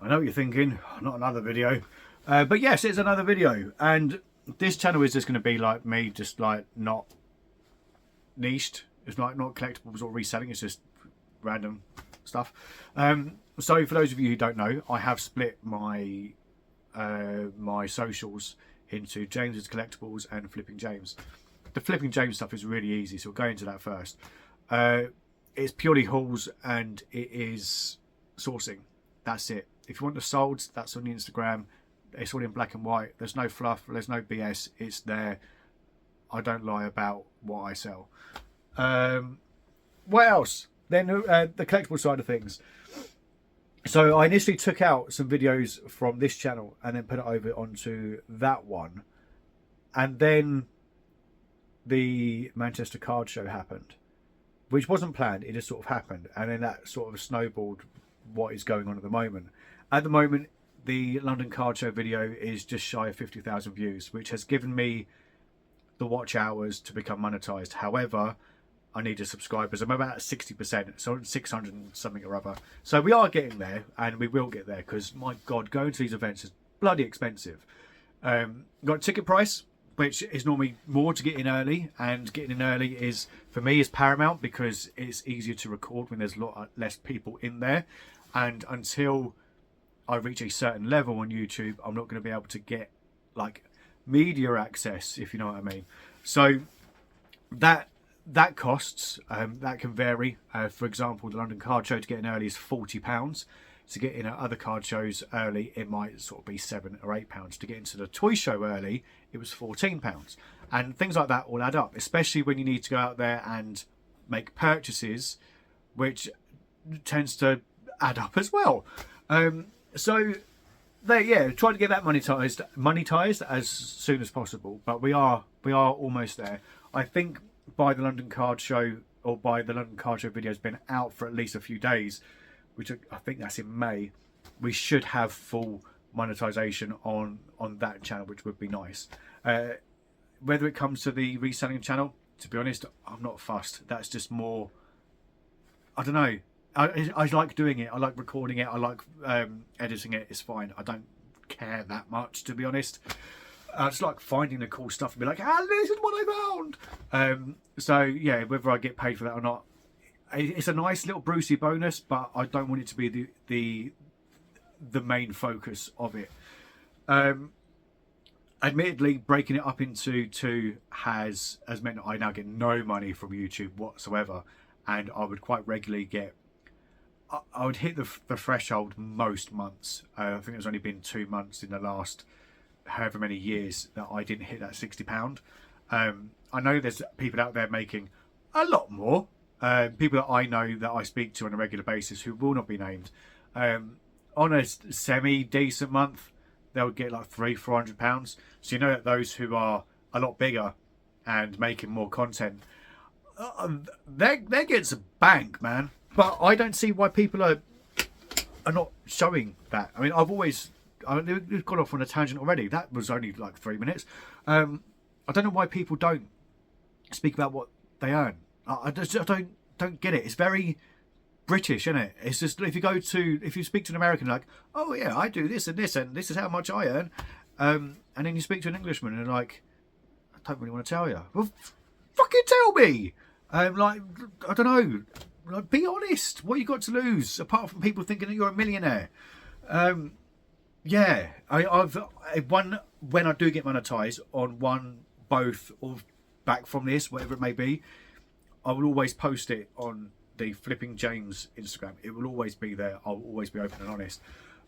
I know what you're thinking, not another video. But yes, it's another video. And this channel is just going to be like me, just like not niched. It's like not collectibles or reselling, it's just random stuff. So for those of you who don't know, I have split my my socials into James's Collectibles and Flipping James. The Flipping James stuff is really easy, so we'll go into that first. It's purely hauls and it is sourcing. That's it. If you want the solds, that's on the Instagram. It's all in black and white. There's no fluff. There's no BS. It's there. I don't lie about what I sell. What else? Then the collectible side of things. So I initially took out some videos from this channel and then put it over onto that one. And then the Manchester Card Show happened, which wasn't planned. It just sort of happened. And then that sort of snowballed what is going on at the moment. At the moment, the London Card Show video is just shy of 50,000 views, which has given me the watch hours to become monetized. However, I need the subscribers. I'm about 60%, so 600 and something or other. So we are getting there, and we will get there, because my God, going to these events is bloody expensive. Got a ticket price, which is normally more to get in early, and getting in early is, for me, is paramount, because it's easier to record when there's a lot less people in there. And until I reach a certain level on YouTube, I'm not going to be able to get like media access, if you know what I mean. So that costs, that can vary. For example, the London Card Show, to get in early is £40. To get in at other card shows early, it might sort of be £7 or £8. To get into the toy show early, it was £14. And things like that all add up, especially when you need to go out there and make purchases, which tends to add up as well. So there, yeah, try to get that monetized as soon as possible. But we are almost there. I think by the London Card Show, or by the London Card Show videos being out for at least a few days, which I think that's in May, we should have full monetization on that channel, which would be nice. Whether it comes to the reselling channel, to be honest, I'm not fussed. That's just more, I don't know. I like doing it. I like recording it. I like editing it. It's fine. I don't care that much, to be honest. I just like finding the cool stuff and be like, this is what I found. So yeah, whether I get paid for that or not, it's a nice little Brucey bonus, but I don't want it to be the main focus of it. Admittedly, breaking it up into two has meant I now get no money from YouTube whatsoever, and I would quite regularly get. I would hit the threshold most months. I think it's only been 2 months in the last however many years that I didn't hit that £60. I know there's people out there making a lot more. People that I know that I speak to on a regular basis who will not be named. On a semi-decent month, they'll get like £300-400. So you know that those who are a lot bigger and making more content, they're getting some bank, man. But I don't see why people are not showing that. I mean, we've gone off on a tangent already. That was only like 3 minutes. I don't know why people don't speak about what they earn. I don't get it. It's very British, isn't it? It's just, if you speak to an American, like, oh yeah, I do this and this, and this is how much I earn. And then you speak to an Englishman and they're like, I don't really want to tell you. Well, fucking tell me. Like, I don't know. Like, be honest. What you got to lose apart from people thinking that you're a millionaire? Yeah, I've when I do get monetized on one, both, or back from this, whatever it may be, I will always post it on the Flipping James Instagram. It will always be there. I'll always be open and honest.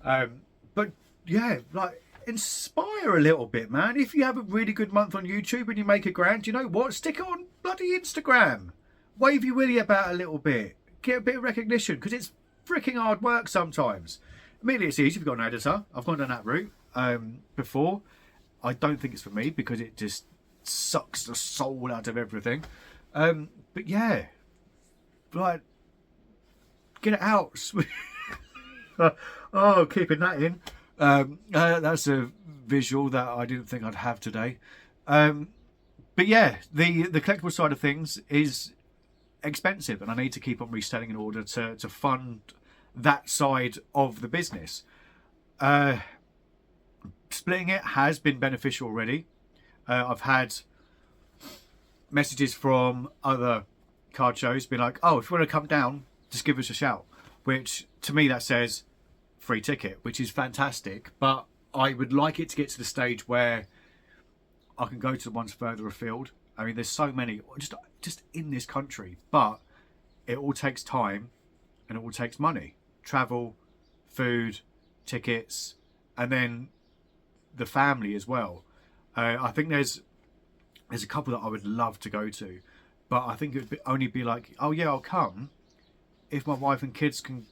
But yeah, like, inspire a little bit, man. If you have a really good month on YouTube and you make £1,000, you know what? Stick it on bloody Instagram. Wave your willy about a little bit. Get a bit of recognition, because it's freaking hard work sometimes. Immediately it's easy if you've got an editor. I've gone down that route before. I don't think it's for me, because it just sucks the soul out of everything. But yeah, like, get it out. Oh, keeping that in. That's a visual that I didn't think I'd have today. But yeah, the collectible side of things is expensive, and I need to keep on reselling in order to fund that side of the business. Splitting it has been beneficial already. I've had messages from other card shows being like, oh, if you want to come down, just give us a shout. Which, to me, that says free ticket, which is fantastic. But I would like it to get to the stage where I can go to the ones further afield. I mean, there's so many just in this country, but it all takes time and it all takes money. Travel, food, tickets, and then the family as well. I think there's a couple that I would love to go to, but I think it would only be like, oh yeah, I'll come if my wife and kids can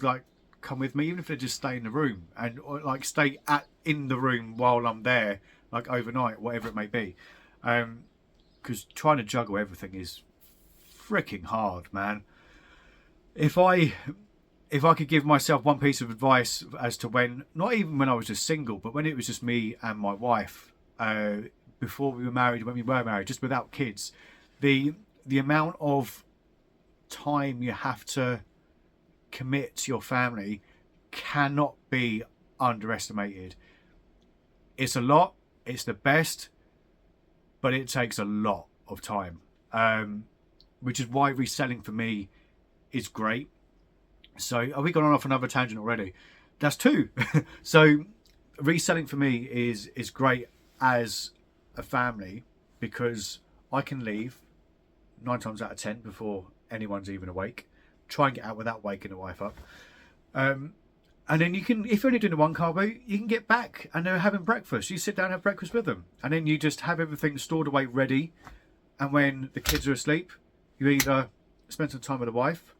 like come with me, even if they just stay in the room and or, like stay in the room while I'm there, like overnight, whatever it may be. Because trying to juggle everything is freaking hard, man. If I could give myself one piece of advice as to when, not even when I was just single, but when it was just me and my wife, before we were married, when we were married, just without kids, the amount of time you have to commit to your family cannot be underestimated. It's a lot, it's the best, but it takes a lot of time, which is why reselling for me is great. So are we gone off another tangent already? That's two. So reselling for me is great as a family because I can leave 9 times out of 10 before anyone's even awake. Try and get out without waking the wife up. And then you can, if you're only doing a one car boat, you can get back and they're having breakfast. You sit down and have breakfast with them. And then you just have everything stored away ready. And when the kids are asleep, you either spend some time with the wife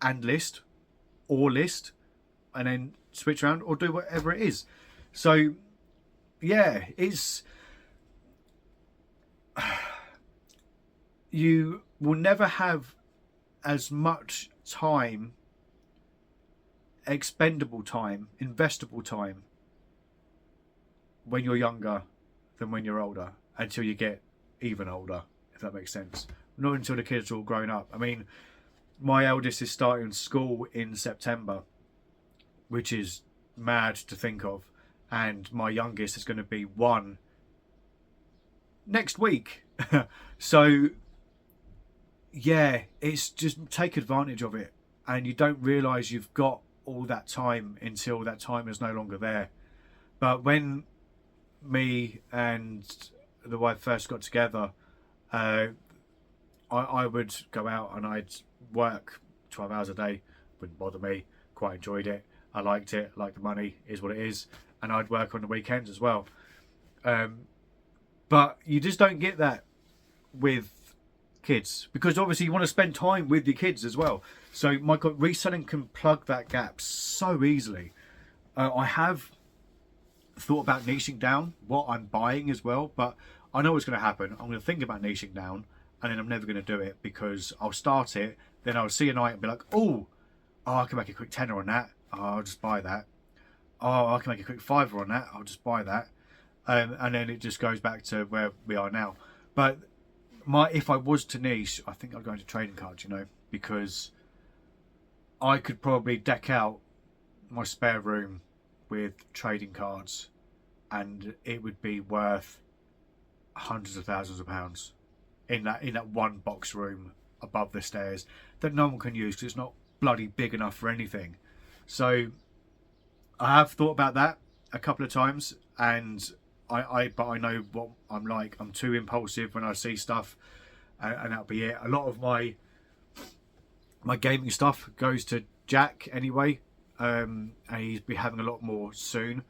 and list, and then switch around or do whatever it is. So, yeah, it's... You will never have as much time, expendable time, investable time when you're younger than when you're older, until you get even older, if that makes sense. Not until the kids are all grown up. I mean, my eldest is starting school in September, which is mad to think of, and my youngest is going to be 1 next week. So yeah, it's just take advantage of it, and you don't realise you've got all that time until that time is no longer there. But when me and the wife first got together, I would go out and I'd work 12 hours a day. Wouldn't bother me. Quite enjoyed it. I liked it. Like the money is what it is. And I'd work on the weekends as well. But you just don't get that with kids, because obviously you want to spend time with your kids as well. So my God, reselling can plug that gap so easily. I have thought about niching down what I'm buying as well, but I know what's going to happen. I'm going to think about niching down, and then I'm never going to do it, because I'll start it, then I'll see an item and be like, oh, I can make a quick tenner on that. Oh, I'll just buy that. Oh, I can make a quick fiver on that. I'll just buy that. And then it just goes back to where we are now. But if I was to niche, I think I'd go into trading cards, because I could probably deck out my spare room with trading cards, and it would be worth hundreds of thousands of pounds in that one box room above the stairs that no one can use because it's not bloody big enough for anything. So I have thought about that a couple of times, and but I know what I'm like. I'm too impulsive when I see stuff, and that'll be it. A lot of my gaming stuff goes to Jack anyway, and he's be having a lot more soon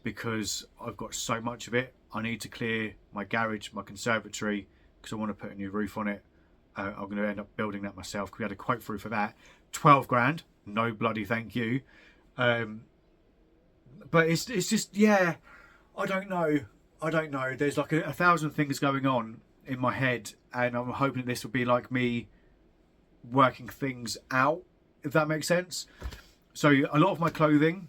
because I've got so much of it. I need to clear my garage, my conservatory, because I want to put a new roof on it. I'm going to end up building that myself, because we had a quote through for that. 12 grand, no bloody thank you. But it's just, yeah, I don't know. There's like a thousand things going on in my head, and I'm hoping this will be like me working things out, if that makes sense. So a lot of my clothing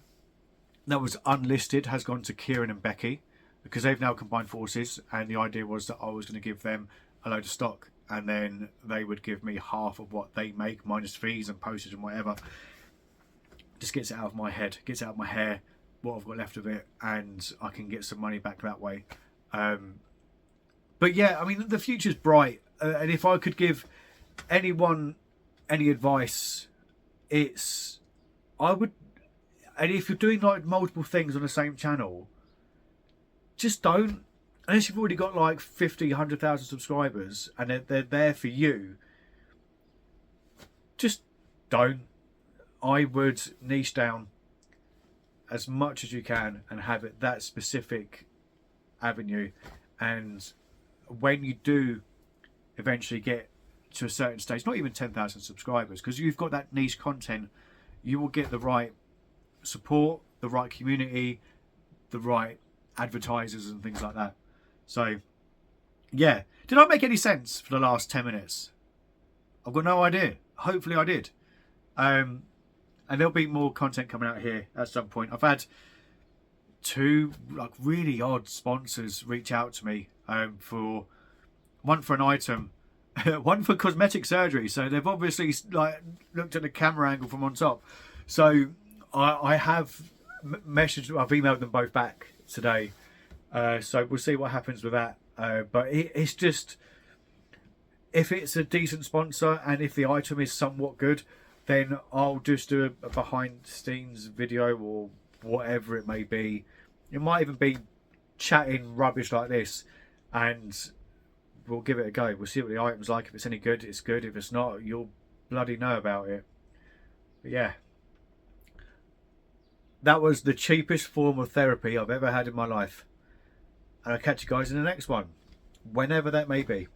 that was unlisted has gone to Kieran and Becky, because they've now combined forces, and the idea was that I was going to give them a load of stock, and then they would give me half of what they make minus fees and postage and whatever. just gets it out of my head, gets out of my hair, what I've got left of it, and I can get some money back that way. But yeah, I mean, the future's bright, and if I could give anyone any advice, I would, and if you're doing like multiple things on the same channel, just don't, unless you've already got like 50, 100,000 subscribers and they're there for you, just don't. I would niche down as much as you can and have it that specific avenue. And when you do eventually get to a certain stage, not even 10,000 subscribers, because you've got that niche content, you will get the right support, the right community, the right advertisers and things like that. So yeah, did I make any sense for the last 10 minutes? I've got no idea. Hopefully I did. And there'll be more content coming out here at some point. I've had 2 like really odd sponsors reach out to me, for one for an item, one for cosmetic surgery. So they've obviously like looked at the camera angle from on top. So I have messaged, I've emailed them both back today. So we'll see what happens with that. But it's just, if it's a decent sponsor and if the item is somewhat good, then I'll just do a behind the scenes video or whatever it may be. It might even be chatting rubbish like this, and we'll give it a go. We'll see what the item's like. If it's any good, it's good. If it's not, you'll bloody know about it. But yeah, that was the cheapest form of therapy I've ever had in my life. And I'll catch you guys in the next one, whenever that may be.